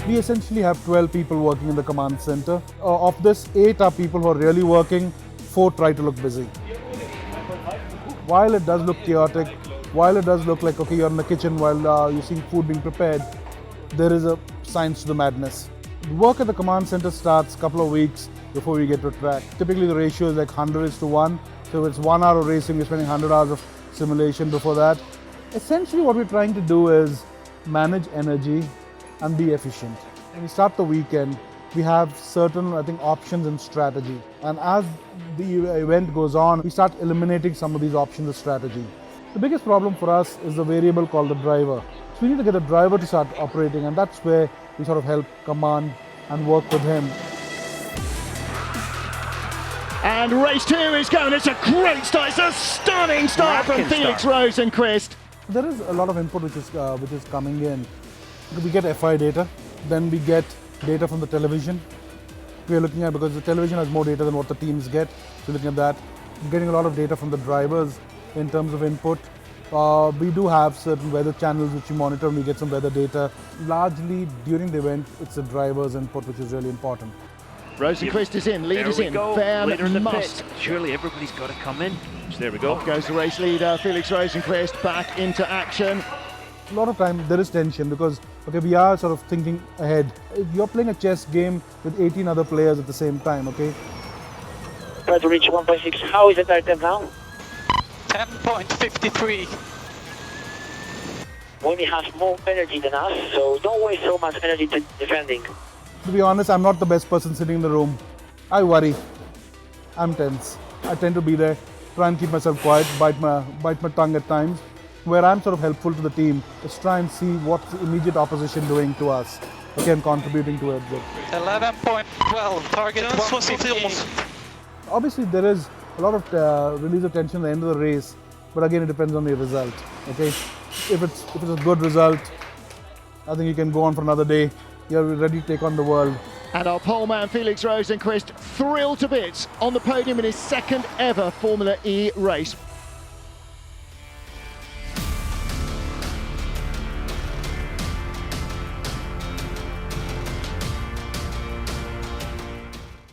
We essentially have 12 people working in the command center. Of this, 8 are people who are really working, 4 try to look busy. While it does look chaotic, while it does look like, okay, you're in the kitchen while you're seeing food being prepared, there is a science to the madness. The work at the command center starts a couple of weeks before we get to track. Typically the ratio is like 100:1. So if it's 1 hour of racing, we're spending 100 hours of simulation before that. Essentially what we're trying to do is manage energy and be efficient. When we start the weekend, we have certain, options and strategy. And as the event goes on, we start eliminating some of these options of strategy. The biggest problem for us is the variable called the driver. So we need to get a driver to start operating, and that's where we sort of help command and work with him. And race 2 is going. It's a great start. It's a stunning start from Felix Rosenqvist. There is a lot of input which is coming in. We get FI data, then we get data from the television. We are looking at, because the television has more data than what the teams get, so looking at that. We're getting a lot of data from the drivers in terms of input. We do have certain weather channels which we monitor, and we get some weather data. Largely during the event, it's the driver's input which is really important. Rosenqvist is in, lead is in, Leader in the must. pit. Surely everybody's got to come in. So there we go. Off goes the race leader, Felix Rosenqvist, back into action. A lot of time there is tension because, okay, we are sort of thinking ahead. If you're playing a chess game with 18 other players at the same time, okay? Try to reach 1.6. How is the tire temp now? 10.53. Wony has more energy than us, so don't waste so much energy defending. To be honest, I'm not the best person sitting in the room. I worry. I'm tense. I tend to be there, try and keep myself quiet, bite my tongue at times. Where I'm sort of helpful to the team is try and see what's the immediate opposition doing to us. Okay, I'm contributing towards it. 11.12, target 150. Obviously, there is a lot of release of tension at the end of the race, but again, it depends on the result. Okay, if it's a good result, I think you can go on for another day. You're ready to take on the world. And our pole man Felix Rosenqvist thrilled to bits on the podium in his second ever Formula E race.